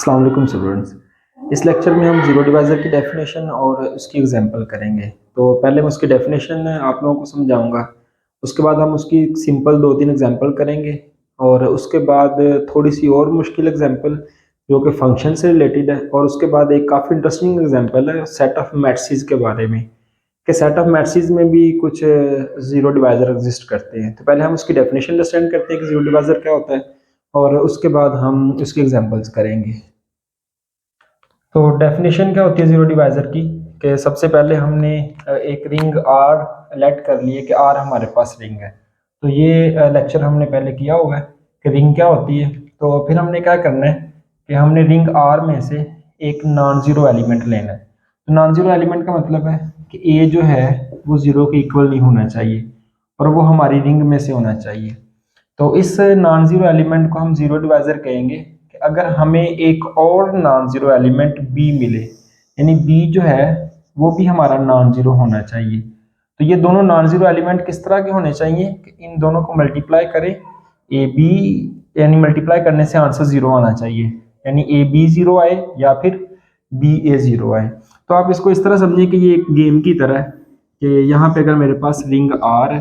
अस्सलाम वालेकुम स्टूडेंट्स। इस लेक्चर में हम ज़ीरो डिवाइज़र की डेफिनेशन और उसकी एग्जांपल करेंगे। तो पहले मैं उसकी डेफिनेशन आप लोगों को समझाऊंगा, उसके बाद हम उसकी सिंपल दो तीन एग्जांपल करेंगे और उसके बाद थोड़ी सी और मुश्किल एग्जांपल जो कि फंक्शन से रिलेटेड है, और उसके बाद एक काफ़ी इंटरेस्टिंग एग्जांपल है सेट ऑफ मैट्रिसेस के बारे में कि सेट ऑफ मैट्रिसेस में भी कुछ ज़ीरो डिवाइज़र एग्जिस्ट करते हैं। तो पहले हम उसकी डेफिनेशन अंडरस्टैंड करते हैं कि ज़ीरो डिवाइज़र क्या होता है और उसके बाद हम उसकी एग्जांपल्स करेंगे। तो डेफिनेशन क्या होती है ज़ीरो डिवाइज़र की कि सबसे पहले हमने एक रिंग आर लेट कर लिए कि आर हमारे पास रिंग है। तो ये लेक्चर हमने पहले किया हुआ है कि रिंग क्या होती है। तो फिर हमने क्या करना है कि हमने रिंग आर में से एक नॉन ज़ीरो एलिमेंट लेना है। तो नॉन ज़ीरो एलिमेंट का मतलब है कि ए जो है वो ज़ीरो के इक्वल नहीं होना चाहिए और वो हमारी रिंग में से होना चाहिए। तो इस नॉन ज़ीरो एलिमेंट को हम ज़ीरो डिवाइज़र कहेंगे कि अगर हमें एक और नॉन ज़ीरो एलिमेंट बी मिले, यानी बी जो है वो भी हमारा नॉन ज़ीरो होना चाहिए। तो ये दोनों नॉन ज़ीरो एलिमेंट किस तरह के होने चाहिए कि इन दोनों को मल्टीप्लाई करें ए बी, यानी मल्टीप्लाई करने से आंसर ज़ीरो आना चाहिए, यानी ए बी ज़ीरो आए या फिर बी ए ज़ीरो आए। तो आप इसको इस तरह समझिए कि ये एक गेम की तरह है कि यहाँ पे अगर मेरे पास रिंग आर है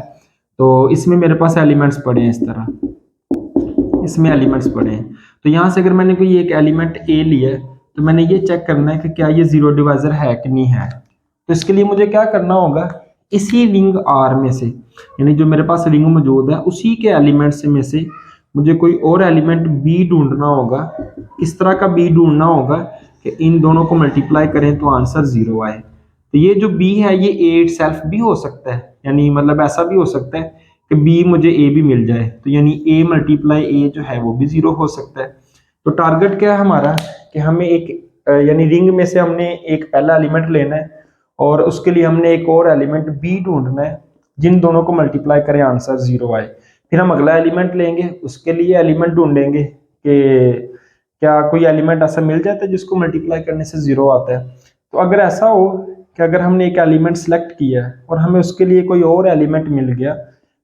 तो इसमें मेरे पास एलिमेंट्स पड़े हैं, इस तरह इसमें एलिमेंट्स पड़े हैं। तो यहाँ से अगर मैंने कोई एक एलिमेंट ए लिया है तो मैंने ये चेक करना है कि क्या ये ज़ीरो डिवाइज़र है कि नहीं है। तो इसके लिए मुझे क्या करना होगा, इसी रिंग आर में से, यानी जो मेरे पास रिंग मौजूद है उसी के एलिमेंट्स में से मुझे कोई और एलिमेंट बी ढूंढना होगा। किस तरह का बी ढूंढना होगा कि इन दोनों को मल्टीप्लाई करें तो आंसर ज़ीरो आए। तो ये जो बी है ये ए इटसेल्फ भी हो सकता है, यानी मतलब ऐसा भी हो सकता है कि बी मुझे ए भी मिल जाए, तो यानी ए मल्टीप्लाई ए जो है वो भी ज़ीरो हो सकता है। तो टारगेट क्या है हमारा कि हमें एक यानी रिंग में से हमने एक पहला एलिमेंट लेना है और उसके लिए हमने एक और एलिमेंट बी ढूंढना है जिन दोनों को मल्टीप्लाई करें आंसर ज़ीरो आए। फिर हम अगला एलिमेंट लेंगे, उसके लिए एलिमेंट ढूंढेंगे कि क्या कोई एलिमेंट ऐसा मिल जाता है जिसको मल्टीप्लाई करने से ज़ीरो आता है। तो अगर ऐसा हो कि अगर हमने एक एलिमेंट सेलेक्ट किया है और हमें उसके लिए कोई और एलिमेंट मिल गया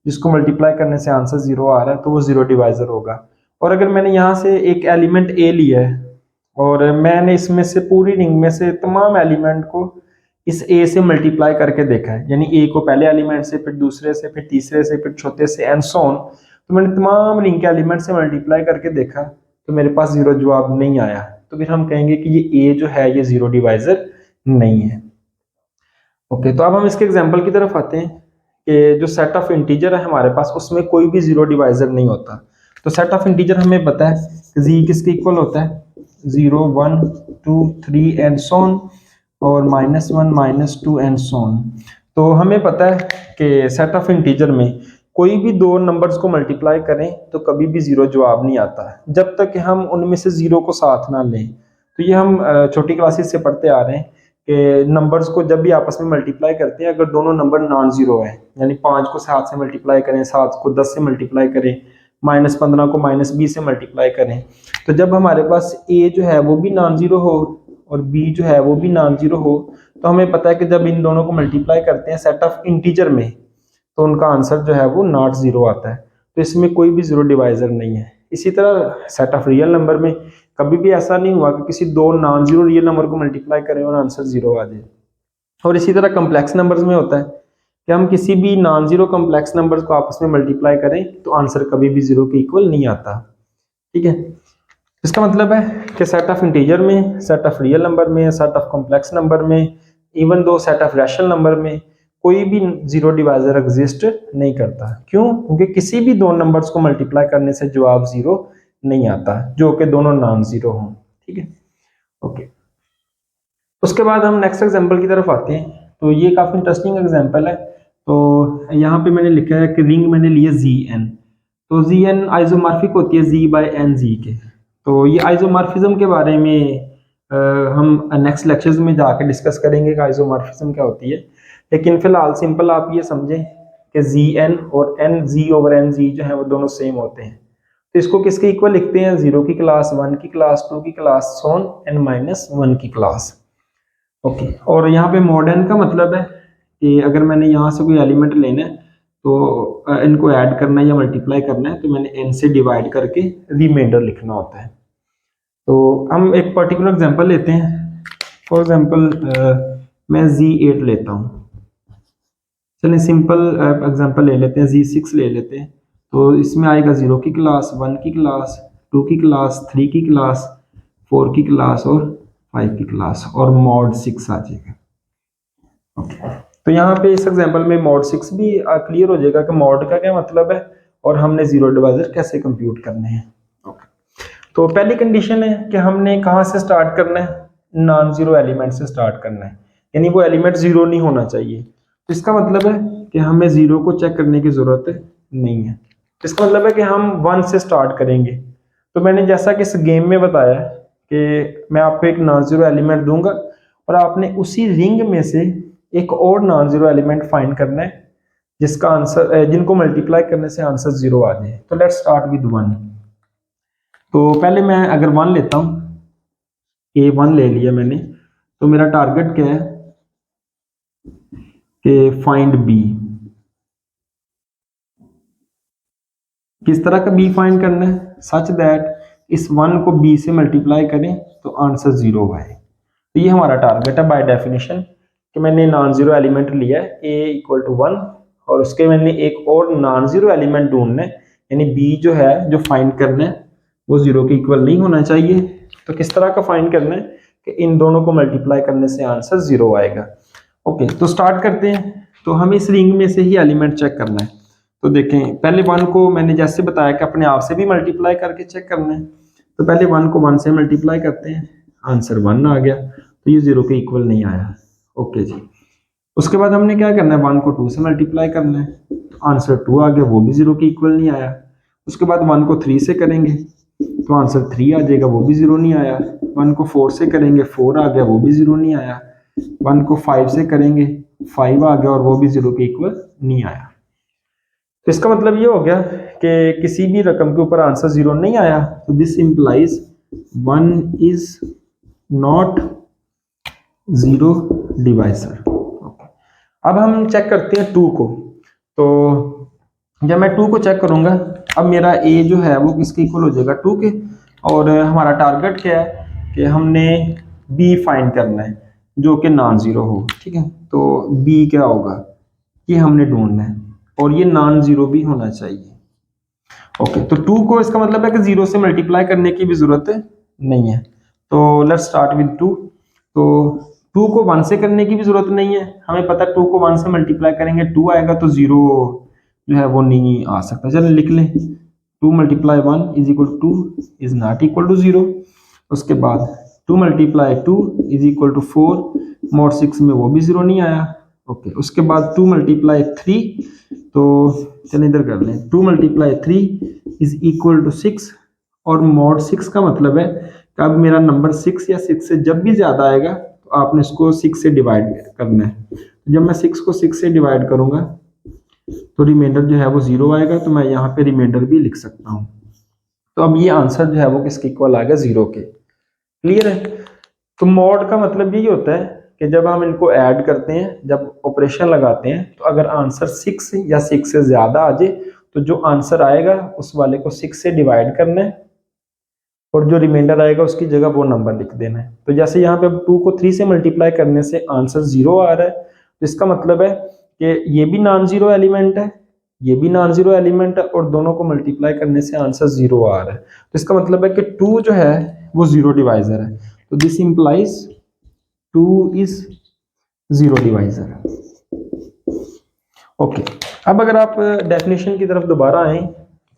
जिसको मल्टीप्लाई करने से आंसर ज़ीरो आ रहा है तो वो ज़ीरो डिवाइज़र होगा। और अगर मैंने यहाँ से एक एलिमेंट ए लिया है और मैंने इसमें से पूरी रिंग में से तमाम एलिमेंट को इस ए से मल्टीप्लाई करके देखा है, यानी ए को पहले एलिमेंट से, फिर दूसरे से, फिर तीसरे से, फिर चौथे से एंड सो ऑन। तो मैंने तमाम रिंग के एलिमेंट से मल्टीप्लाई करके देखा तो मेरे पास ज़ीरो जवाब नहीं आया। तो फिर हम कहेंगे कि ये ए जो है ये ज़ीरो डिवाइज़र नहीं है। ओके, तो अब हम इसके एग्जाम्पल की तरफ आते हैं कि जो सेट ऑफ इंटीजर है हमारे पास उसमें कोई भी ज़ीरो डिवाइज़र नहीं होता। तो सेट ऑफ इंटीजर हमें पता है कि जी किसके इक्वल होता है, 0 1 2 3 एंड सो ऑन, और -1 -2 एंड सो ऑन। तो हमें पता है कि सेट ऑफ इंटीजर में कोई भी दो नंबर्स को मल्टीप्लाई करें तो कभी भी ज़ीरो जवाब नहीं आता जब तक कि हम उनमें से ज़ीरो को साथ ना लें। तो ये हम छोटी क्लासेस से पढ़ते आ रहे हैं कि नंबर्स को जब भी आपस में मल्टीप्लाई करते हैं अगर दोनों नंबर नॉन ज़ीरो है, यानी 5 को 7 से मल्टीप्लाई करें, 7 को 10 से मल्टीप्लाई करें, -15 को -20 से मल्टीप्लाई करें, तो जब हमारे पास ए जो है वो भी नॉन ज़ीरो हो और बी जो है वो भी नॉन ज़ीरो हो तो हमें पता है कि जब इन दोनों को मल्टीप्लाई करते हैं सेट ऑफ इंटीजर में तो उनका आंसर जो है वो नॉट ज़ीरो आता है। तो इसमें कोई भी ज़ीरो डिवाइज़र नहीं है। इसी तरह सेट ऑफ रियल नंबर में कभी भी ऐसा नहीं हुआ कि किसी दो नॉन ज़ीरो रियल नंबर को मल्टीप्लाई करें और आंसर ज़ीरो आ जाए। और इसी तरह कम्प्लेक्स नंबर्स में होता है कि हम किसी भी नॉन ज़ीरो कम्प्लेक्स नंबर्स को आपस में मल्टीप्लाई करें तो आंसर कभी भी ज़ीरो के इक्वल नहीं आता। ठीक है, इसका मतलब है कि सेट ऑफ इंटीजर में, सेट ऑफ रियल नंबर में, सेट ऑफ कॉम्प्लेक्स नंबर में, even though set of rational number में कोई भी ज़ीरो डिवाइज़र एग्जिस्ट नहीं करता। क्यों? क्योंकि किसी भी दो नंबर्स को मल्टीप्लाई करने से जवाब ज़ीरो नहीं आता जो कि दोनों नॉन ज़ीरो हों। ठीक है, ओके। उसके बाद हम नेक्स्ट एग्जांपल की तरफ आते हैं। तो ये काफ़ी इंटरेस्टिंग एग्जांपल है। तो यहाँ पे मैंने लिखा है कि रिंग मैंने ली है जी एन। तो जी एन आइसोमॉर्फिक होती है जी बाय एन जी के। तो ये आइसोमॉर्फिज्म के बारे में हम नेक्स्ट लेक्चर्स में जाकर डिस्कस करेंगे कि आइसोमॉर्फिज्म क्या होती है। लेकिन फिलहाल सिंपल आप ये समझें कि जी एन और N G over N G जो है वो दोनों सेम होते हैं। तो इसको किसके इक्वल लिखते हैं, 0 की क्लास, 1 की क्लास, 2 की क्लास, सोन एन -1 की क्लास। ओके, और यहाँ पे मॉडर्न का मतलब है कि अगर मैंने यहाँ से कोई एलिमेंट लेना है तो इनको ऐड करना है या मल्टीप्लाई करना है तो मैंने n से डिवाइड करके रिमाइंडर लिखना होता है। तो हम एक पर्टिकुलर एग्जांपल लेते हैं। फॉर एग्जांपल मैं Z8 लेता हूँ। चलिए सिंपल एग्जांपल ले लेते हैं, Z6 ले लेते हैं। तो इसमें आएगा 0 की क्लास, 1 की क्लास, 2 की क्लास, 3 की क्लास, 4 की क्लास और 5 की क्लास और मॉड 6 आ जाएगा। ओके, तो यहाँ पे इस एग्जांपल में मॉड 6 भी क्लियर हो जाएगा कि मॉड का क्या मतलब है और हमने जीरो डिवाइजर कैसे कंप्यूट करने हैं। ओके, तो पहली कंडीशन है कि हमने कहाँ से स्टार्ट करना है, नॉन जीरो एलिमेंट से स्टार्ट करना है, यानी वो एलिमेंट जीरो नहीं होना चाहिए। तो इसका मतलब है कि हमें जीरो को चेक करने की जरूरत नहीं है। इसका मतलब है कि हम 1 से स्टार्ट करेंगे। तो मैंने जैसा कि इस गेम में बताया कि मैं आपको एक नॉन जीरो एलिमेंट दूंगा और आपने उसी रिंग में से एक और नॉन जीरो एलिमेंट फाइंड करना है जिसका आंसर, जिनको मल्टीप्लाई करने से आंसर जीरो आ जाए। तो लेट्स स्टार्ट विद 1। तो पहले मैं अगर 1 लेता हूं, A1 ले लिया मैंने, तो मेरा टारगेट क्या है कि फाइंड B। किस तरह का B फाइंड करना है, सच दैट इस 1 को B से मल्टीप्लाई करें तो आंसर जीरो आए। तो ये हमारा टारगेट है बाय डेफिनेशन कि मैंने नॉन जीरो एलिमेंट लिया है A = 1 और उसके मैंने एक और नॉन जीरो एलिमेंट ढूंढना है, यानी B जो है जो फाइंड करना है वो जीरो के इक्वल नहीं होना चाहिए। तो किस तरह का फाइंड करना है कि इन दोनों को मल्टीप्लाई करने से आंसर जीरो आएगा। ओके, तो स्टार्ट करते हैं। तो हमें इस रिंग में से ही एलिमेंट चेक करना है। तो देखें, पहले 1 को मैंने जैसे बताया कि अपने आप से भी मल्टीप्लाई करके चेक करना है। तो पहले 1 को 1 से मल्टीप्लाई करते हैं, आंसर 1 आ गया, तो ये जीरो के इक्वल नहीं आया। ओके जी, उसके बाद हमने क्या करना है, 1 को 2 से मल्टीप्लाई करना है, तो आंसर 2 आ गया, वो भी जीरो के इक्वल नहीं आया। उसके बाद 1 को 3 से करेंगे तो आंसर 3 आ जाएगा, वो भी जीरो नहीं आया। 1 को 4 से करेंगे, 4 आ गया, वो भी जीरो नहीं आया। 1 को 5 से करेंगे, 5 आ गया और वो भी जीरो के इक्वल नहीं आया। तो इसका मतलब ये हो गया कि किसी भी रकम के ऊपर आंसर जीरो नहीं आया, तो this implies 1 is not zero divisor. अब हम चेक करते हैं 2 को। तो जब मैं 2 को चेक करूंगा, अब मेरा A जो है वो किसके इक्वल हो जाएगा, 2 के। और हमारा टारगेट क्या है कि हमने B फाइंड करना है जो कि नॉन जीरो हो। ठीक है, तो B क्या होगा ये हमने ढूंढना है और ये नॉन जीरो भी होना चाहिए। ओके, तो 2 को इसका मतलब है कि जीरो से मल्टीप्लाई करने की भी जरूरत नहीं है। तो लेट्स स्टार्ट विद 2। तो 2 को 1 से करने की भी जरूरत नहीं है, हमें पता है 2 को 1 से मल्टीप्लाई करेंगे 2 आएगा, तो जीरो जो है वो नहीं आ सकता। चलिए लिख लें, 2 × 1 = 2 is not equal to zero. उसके बाद 2 × 2 = 4, मॉड 6 में वो भी जीरो नहीं आया। ओके, उसके बाद 2 × 3, तो चलिए इधर कर लें, 2 × 3 = 6 और मॉड 6 का मतलब है कि अब मेरा नंबर 6 या 6 से जब भी ज्यादा आएगा तो आपने इसको 6 से डिवाइड करना है। जब मैं 6 को 6 से डिवाइड करूंगा तो रिमाइंडर जो है वो जीरो आएगा, तो मैं यहाँ पे रिमाइंडर भी लिख सकता हूँ। तो अब ये आंसर जो है वो किसके इक्वल आ गया, जीरो के। क्लियर है। तो मॉड का मतलब यही होता है कि जब हम इनको ऐड करते हैं, जब ऑपरेशन लगाते हैं, तो अगर आंसर 6 या 6 से ज्यादा आ जाए तो जो आंसर आएगा उस वाले को 6 से डिवाइड करना है और जो रिमाइंडर आएगा उसकी जगह वो नंबर लिख देना है। तो जैसे यहाँ पे 2 को 3 से मल्टीप्लाई करने से आंसर जीरो आ रहा है, तो इसका मतलब है कि ये भी नॉन जीरो एलिमेंट है, ये भी नॉन जीरो एलिमेंट है और दोनों को मल्टीप्लाई करने से आंसर जीरो आ रहा है। तो इसका मतलब है कि 2 जो है वो जीरो डिवाइजर है। तो this implies 2 is zero divisor. Okay, अब अगर आप डेफिनेशन की तरफ दोबारा आए,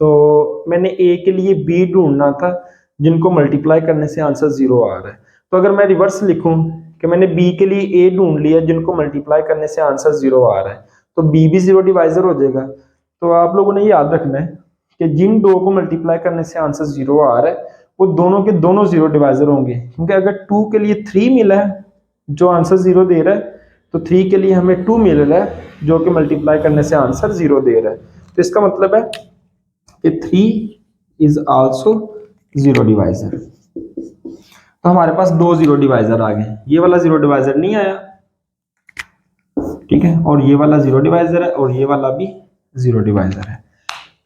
तो मैंने A के लिए B ढूंढना था जिनको मल्टीप्लाई करने से आंसर जीरो आ रहा है। तो अगर मैं रिवर्स लिखूं कि मैंने B के लिए A ढूंढ लिया जिनको मल्टीप्लाई करने से आंसर जीरो आ रहा है, तो B भी जीरो डिवाइजर हो जाएगा। तो आप लोगों ने याद रखना है कि जिन दो को मल्टीप्लाई करने से आंसर जीरो आ रहा है वो दोनों के दोनों जीरो डिवाइजर होंगे, क्योंकि अगर 2 के लिए 3 मिला है जो आंसर जीरो दे रहा है, तो 3 के लिए हमें 2 मिल रहा है जो कि मल्टीप्लाई करने से आंसर जीरो दे रहा है। तो इसका मतलब है कि 3 इज आल्सो जीरो डिवाइजर। तो हमारे पास दो जीरो डिवाइजर आ गए, ये वाला जीरो डिवाइजर नहीं आया, ठीक है, और ये वाला जीरो डिवाइजर है और ये वाला भी जीरो डिवाइजर है।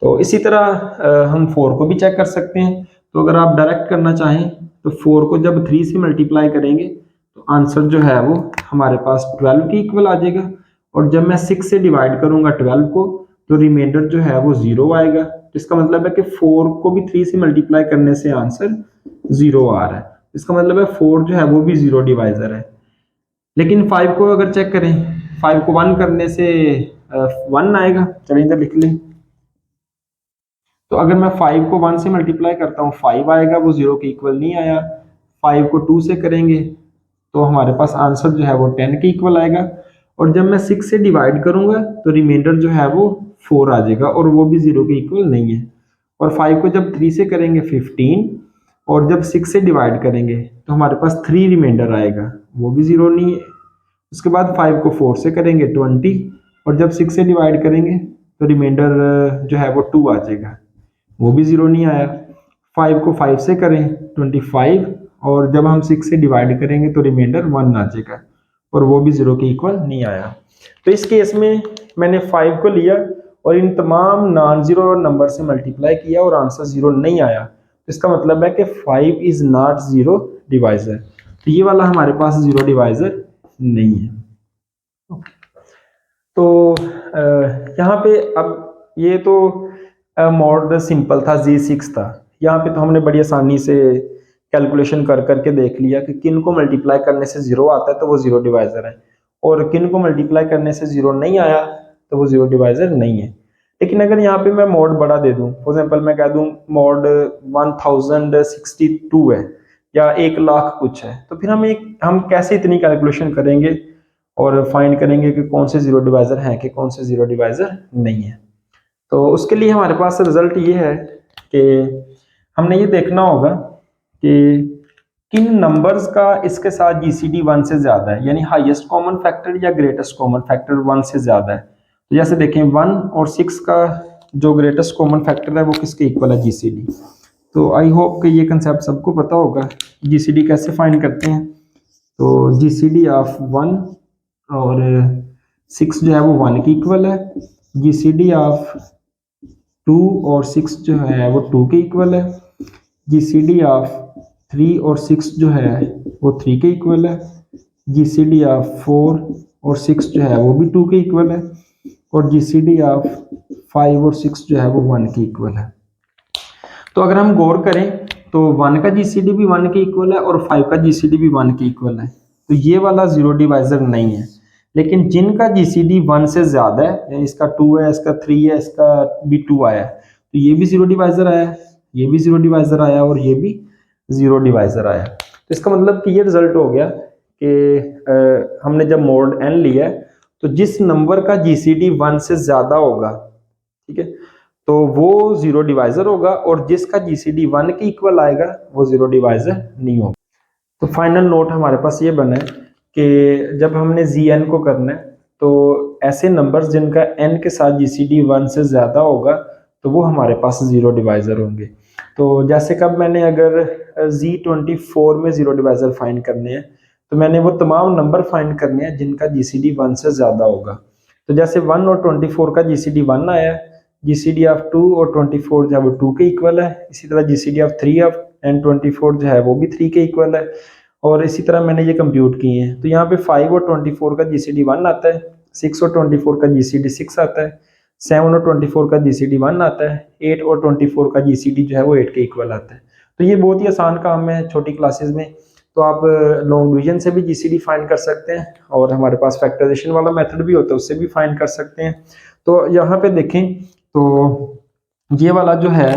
तो इसी तरह हम 4 को भी चेक कर सकते हैं। तो अगर आप डायरेक्ट करना चाहें तो 4 को जब 3 से मल्टीप्लाई करेंगे तो आंसर जो है वो हमारे पास 12 के इक्वल आ जाएगा। और जब मैं 6 से डिवाइड करूंगा 12 को तो रिमाइंडर जो है वो 0 आएगा। तो इसका मतलब है कि 4 को भी 3 से मल्टीप्लाई करने से आंसर 0 आ रहा है। इसका मतलब है 4 जो है वो भी 0 डिवाइजर है। लेकिन 5 को अगर चेक करें, 5 को 1 करने से 1 आएगा। चलिए इधर लिख लें। तो अगर मैं 5 को 1 से मल्टीप्लाई करता हूँ 5 आएगा, वो 0 के इक्वल नहीं आया। 5 को 2 से करेंगे तो हमारे पास आंसर जो है वो 10 के इक्वल आएगा। और जब मैं 6 से डिवाइड करूंगा तो रिमाइंडर जो है वो 4 आ जाएगा और वो भी 0 के इक्वल नहीं है। और 5 को जब 3 से करेंगे 15, और जब 6 से डिवाइड करेंगे तो हमारे पास 3 रिमाइंडर आएगा, वो भी 0 नहीं है। उसके बाद 5 को 4 से करेंगे 20, और जब 6 से डिवाइड करेंगे तो रिमाइंडर जो है वो 2 आ जाएगा, वो भी 0 नहीं आया। 5 को 5 से करें 25, और जब हम 6 से डिवाइड करेंगे तो रिमाइंडर 1 आ जाएगा और वो भी 0 के इक्वल नहीं आया। तो इस केस में मैंने 5 को लिया और इन तमाम नॉन जीरो नंबर से मल्टीप्लाई किया और आंसर 0 नहीं आया। तो इसका मतलब है कि 5 इज नॉट 0 डिवाइजर। तो ये वाला हमारे पास 0 डिवाइजर नहीं है। तो यहाँ पे अब ये तो मॉड सिंपल था, G6 था। यहाँ पे तो हमने बड़ी आसानी से कैलकुलेशन कर करके देख लिया कि किन को मल्टीप्लाई करने से 0 आता है तो वो 0 डिवाइजर है, और किन को मल्टीप्लाई करने से 0 नहीं आया तो वो 0 डिवाइजर नहीं है। लेकिन अगर यहाँ पे मैं मॉड बड़ा दे दूं, फॉर एग्जाम्पल मैं कह दूं मॉड 1062 है या 1,00,000 कुछ है, तो फिर हम कैसे इतनी कैलकुलेशन करेंगे और फाइंड करेंगे कि कौन से 0 डिवाइजर हैं कि कौन से 0 डिवाइजर नहीं है। तो उसके लिए हमारे पास रिजल्ट ये है कि हमने ये देखना होगा कि किन नंबर्स का इसके साथ जीसीडी 1 से ज्यादा है, यानी हाईएस्ट कॉमन फैक्टर या ग्रेटेस्ट कॉमन फैक्टर 1 से ज्यादा है। तो जैसे देखें 1 और 6 का जो ग्रेटेस्ट कॉमन फैक्टर है वो किसके इक्वल है, जीसीडी। तो आई होप कि ये कंसेप्ट सबको पता होगा जीसीडी कैसे फाइंड करते हैं। तो जीसीडी ऑफ 1 और 6 जो है वो 1 की इक्वल है। जीसीडी ऑफ 2 और 6 जो है वो 2 के इक्वल है। जीसीडी ऑफ 3 और 6 जो है वो 3 के इक्वल है। जीसीडी ऑफ 4 और 6 जो है वो भी 2 के इक्वल है। और जीसीडी ऑफ 5 और 6 जो है वो 1 के इक्वल है। तो अगर हम गौर करें तो 1 का जीसीडी भी 1 के इक्वल है और 5 का जीसीडी भी 1 के इक्वल है। तो ये वाला 0 डिवाइजर नहीं है। लेकिन जिनका जीसीडी 1 से ज्यादा है, इसका 2 है, इसका 3 है, इसका भी 2 आया, तो ये भी 0 डिवाइजर आया, ये भी 0 डिवाइजर आया और ये भी 0 डिवाइजर आया। तो इसका मतलब कि ये रिजल्ट हो गया कि हमने जब मोड n लिया तो जिस नंबर का जीसीडी 1 से ज्यादा होगा, ठीक है, तो वो 0 डिवाइजर होगा, और जिसका जीसीडी 1 के इक्वल आएगा वो 0 डिवाइजर नहीं होगा। तो फाइनल नोट हमारे पास ये बना है कि जब हमने Gn को करना है तो ऐसे नंबर्स जिनका n के साथ जीसीडी 1 से ज्यादा होगा तो वो हमारे पास 0 डिवाइजर होंगे। तो जैसे कब मैंने अगर Z24 में 0 डिवाइजर फाइंड करने हैं तो मैंने वो तमाम नंबर फाइंड करने हैं जिनका जीसीडी 1 से ज्यादा होगा। तो जैसे 1 और 24 का जीसीडी 1 आया, जीसीडी ऑफ 2 और 24 जो है वो 2 के इक्वल है। इसी तरह जीसीडी ऑफ 3 एंड 24 जो है वो भी 3 के इक्वल है। और इसी तरह मैंने ये कंप्यूट किए हैं। तो यहाँ पे 5 और 24 का जीसीडी 1 आता है, 6 और 24 का जीसीडी 6 आता है, 7 और 24 का जीसीडी 1 आता है, 8 और 24 का जीसीडी जो है वो 8 के इक्वल आता है। तो ये बहुत ही आसान काम है छोटी क्लासेस में। तो आप लॉन्ग डिवीजन से भी जीसीडी फाइंड कर सकते हैं, और हमारे पास फैक्टराइजेशन वाला मेथड भी होता है उससे भी फाइंड कर सकते हैं। तो यहाँ पे देखें तो ये वाला जो है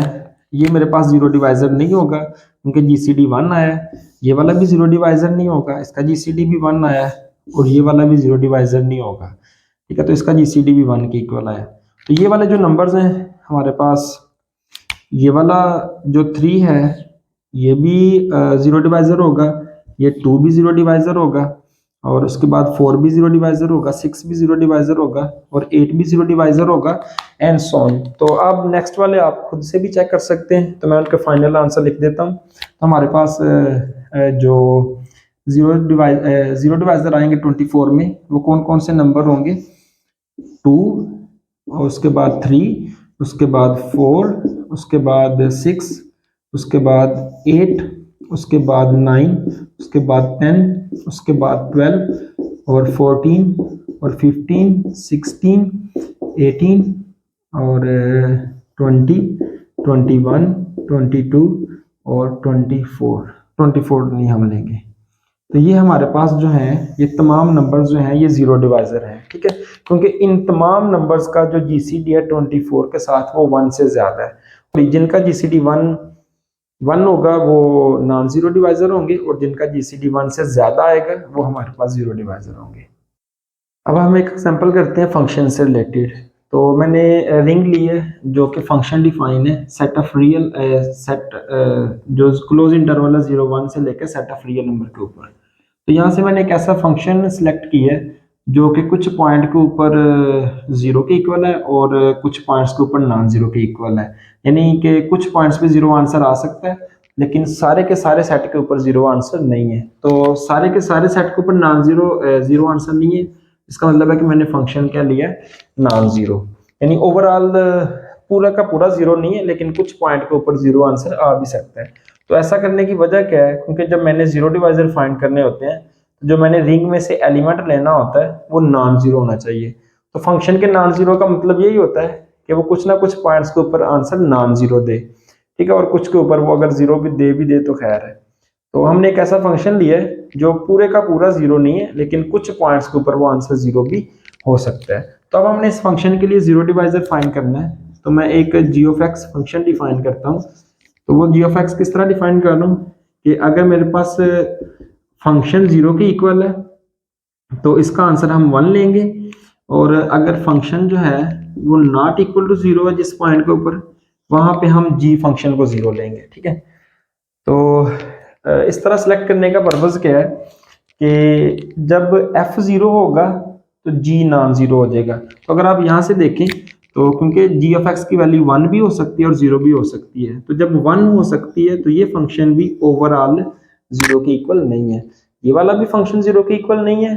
ये मेरे पास 0 डिवाइजर नहीं होगा क्योंकि जीसीडी 1 आया है। ये वाला भी 0 डिवाइजर नहीं होगा, इसका जीसीडी भी 1 आया है, और ये वाला भी 0 डिवाइजर नहीं होगा, ठीक है, तो इसका जीसीडी भी 1 के इक्वल आया। तो ये वाले जो नंबर्स हैं हमारे पास, ये वाला जो 3 है ये भी 0 डिवाइजर होगा, ये 2 भी 0 डिवाइजर होगा, और उसके बाद 4 भी 0 डिवाइजर होगा, 6 भी 0 डिवाइजर होगा, और 8 भी 0 डिवाइजर होगा, एंड सो ऑन। तो अब नेक्स्ट वाले आप खुद से भी चेक कर सकते हैं। तो मैं उनका फाइनल आंसर लिख देता हूँ। तो हमारे पास जो 0 डिवाइजर आएंगे 24 में वो कौन कौन से नंबर होंगे, 2, और उसके बाद 3, उसके बाद 4, उसके बाद 6, उसके बाद 8, उसके बाद 9, उसके बाद 10, उसके बाद 12 और 14 और 15, 16, 18 और 20, 21, 22 और 24 नहीं हम लेंगे। तो ये हमारे पास जो है ये तमाम नंबर्स जो हैं ये जीरो डिवाइजर हैं, ठीक है, क्योंकि इन तमाम नंबर्स का जो जीसीडी है 24 के साथ वो 1 से ज्यादा है। जिनका जीसीडी 1 होगा वो नॉन जीरो डिवाइजर होंगे, और जिनका जीसीडी 1 से ज्यादा आएगा वो हमारे पास जीरो डिवाइजर होंगे। अब हम एक एग्जांपल करते हैं फंक्शन से रिलेटेड। तो मैंने रिंग ली है जो कि फंक्शन डिफाइन है, सेट ऑफ रियल सेट जो क्लोज इंटरवल है 0 1 से लेकर सेट ऑफ रियल नंबर के ऊपर। तो यहाँ से मैंने एक ऐसा फंक्शन सिलेक्ट किया है जो कि कुछ पॉइंट के ऊपर जीरो के इक्वल है और कुछ पॉइंट्स के ऊपर नॉन जीरो के इक्वल है, यानी कि कुछ पॉइंट्स पे जीरो आंसर आ सकता है लेकिन सारे के सारे सेट के ऊपर जीरो आंसर नहीं है। तो सारे के सारे सेट के ऊपर नॉन जीरो आंसर नहीं है, इसका मतलब है कि मैंने फंक्शन क्या लिया है, नॉन जीरो, यानी ओवरऑल पूरा का पूरा जीरो नहीं है लेकिन कुछ पॉइंट के ऊपर जीरो आंसर आ भी सकता है। तो ऐसा करने की वजह क्या है, क्योंकि जब मैंने जीरो डिवाइजर फाइंड करने होते हैं तो जो मैंने रिंग में से एलिमेंट लेना होता है वो नॉन जीरो होना चाहिए। तो फंक्शन के नॉन जीरो का मतलब यही होता है कि वो कुछ ना कुछ पॉइंट्स के ऊपर आंसर नॉन जीरो दे, ठीक है, और कुछ के ऊपर वो अगर जीरो भी दे तो खैर है। तो हमने एक ऐसा फंक्शन लिया है जो पूरे का पूरा जीरो नहीं है लेकिन कुछ पॉइंट्स के ऊपर वो आंसर जीरो भी हो सकता है। तो अब हमने इस फंक्शन के लिए जीरो डिवाइजर फाइंड करना है। तो मैं एक जी ऑफ एक्स फंक्शन डिफाइन करता हूँ। तो वो जी ऑफ एक्स किस तरह डिफाइन कर रहा हूँ कि अगर मेरे पास फंक्शन जीरो के इक्वल है तो इसका आंसर हम 1 लेंगे, और अगर फंक्शन जो है वो नॉट इक्वल टू जीरो है जिस पॉइंट के ऊपर, वहां पे हम जी फंक्शन को जीरो लेंगे, ठीक है। तो इस तरह सेलेक्ट करने का पर्पज क्या है कि जब एफ जीरो होगा तो जी नॉन जीरो हो जाएगा। तो अगर आप यहाँ से देखें तो क्योंकि जी ऑफ एक्स की वैल्यू 1 भी हो सकती है और जीरो भी हो सकती है, तो जब 1 हो सकती है तो ये फंक्शन भी ओवरऑल जीरो के इक्वल नहीं है, ये वाला भी फंक्शन जीरो के इक्वल नहीं है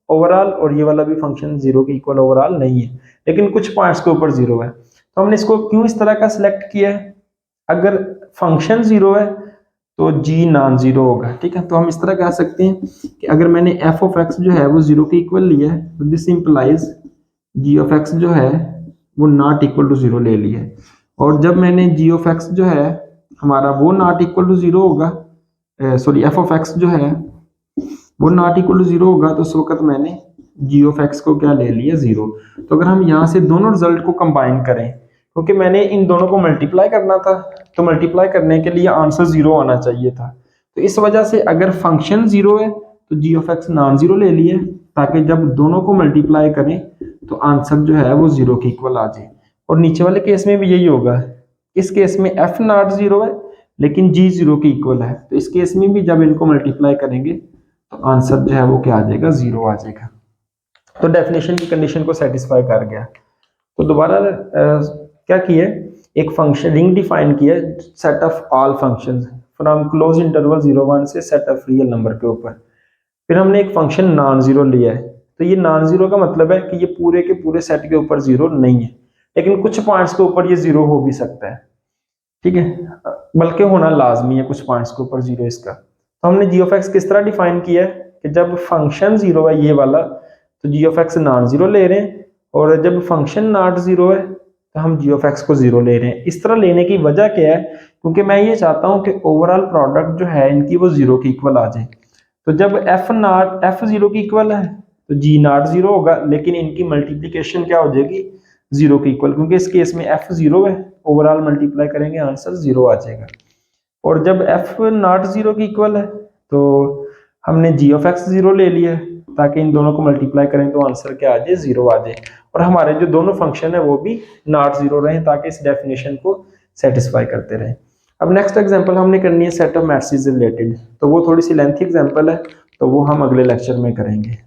ओवरऑल, और ये वाला भी फंक्शन जीरो के इक्वल ओवरऑल नहीं है, लेकिन कुछ पॉइंट्स के ऊपर जीरो है। तो हमने इसको क्यों इस तरह का सिलेक्ट किया है, अगर फंक्शन जीरो है तो जी नॉन जीरो होगा, ठीक है। तो हम इस तरह कह सकते हैं कि अगर मैंने एफ ऑफ एक्स जो है वो जीरो के इक्वल लिया है तो this implies G of X जो है वो नॉट इक्वल टू जीरो ले लिया है, और जब मैंने जी ऑफ एक्स जो है हमारा वो नॉट इक्वल टू जीरो होगा, सॉरी एफ ऑफ एक्स जो है वो नॉट इक्वल टू जीरो होगा, तो उस वक्त मैंने जी ऑफ एक्स को क्या ले लिया, जीरो। तो अगर हम यहाँ से दोनों रिजल्ट को कंबाइन करें, क्योंकि मैंने इन दोनों को मल्टीप्लाई करना था, तो मल्टीप्लाई करने के लिए आंसर जीरो आना चाहिए था। तो इस वजह से अगर फंक्शन जीरो है तो जी ऑफ एक्स नॉन जीरो ले लिए, ताकि जब दोनों को मल्टीप्लाई करें तो आंसर जो है वो जीरो के इक्वल आ जाए। और नीचे वाले केस में भी यही होगा, इस केस में एफ नॉट जीरो है लेकिन जी जीरो के इक्वल है, तो इस केस में भी जब इनको मल्टीप्लाई करेंगे तो आंसर जो है वो क्या आ जाएगा, जीरो आ जाएगा। तो डेफिनेशन की कंडीशन को सेटिस्फाई कर गया। तो दोबारा क्या किया, एक फंक्शन रिंग डिफाइन किया set of all functions from close interval 0 1 से सेट ऑफ रियल नंबर के ऊपर। फिर हमने एक फंक्शन नॉन जीरो लिया है। तो ये नॉन जीरो का मतलब है कि ये पूरे के पूरे सेट के ऊपर जीरो नहीं है, लेकिन कुछ पॉइंट्स के ऊपर ये जीरो हो भी सकता है, ठीक है, बल्कि होना लाजमी है कुछ पॉइंट्स के ऊपर जीरो इसका। तो हमने जी ऑफ एक्स किस तरह डिफाइन किया है कि जब फंक्शन जीरो है ये वाला तो जी ऑफ एक्स नॉन जीरो ले रहे हैं, और जब फंक्शन नॉट जीरो है तो हम जी ऑफ एक्स को जीरो ले रहे हैं। इस तरह लेने की वजह क्या है, क्योंकि मैं ये चाहता हूं कि ओवरऑल प्रोडक्ट जो है इनकी वो जीरो के इक्वल आ जाए। तो जब एफ जीरो की इक्वल है तो जी नॉट जीरो होगा, लेकिन इनकी मल्टीप्लीकेशन क्या हो जाएगी, जीरो के इक्वल, क्योंकि इस केस में एफ जीरो है, ओवरऑल मल्टीप्लाई करेंगे आंसर जीरो आ जाएगा। और जब एफ नॉट जीरो की इक्वल है तो हमने जी ऑफ एक्स जीरो ले लिया ताकि इन दोनों को मल्टीप्लाई करें तो आंसर क्या आ जाए, जीरो आ जाए, और हमारे जो दोनों फंक्शन है वो भी नॉट जीरो रहे ताकि इस डेफिनेशन को सेटिस्फाई करते रहे। अब नेक्स्ट एग्जांपल हमने करनी है सेट ऑफ मैट्रिसेस रिलेटेड। तो वो थोड़ी सी लेंथी एग्जांपल है, तो वो हम अगले लेक्चर में करेंगे।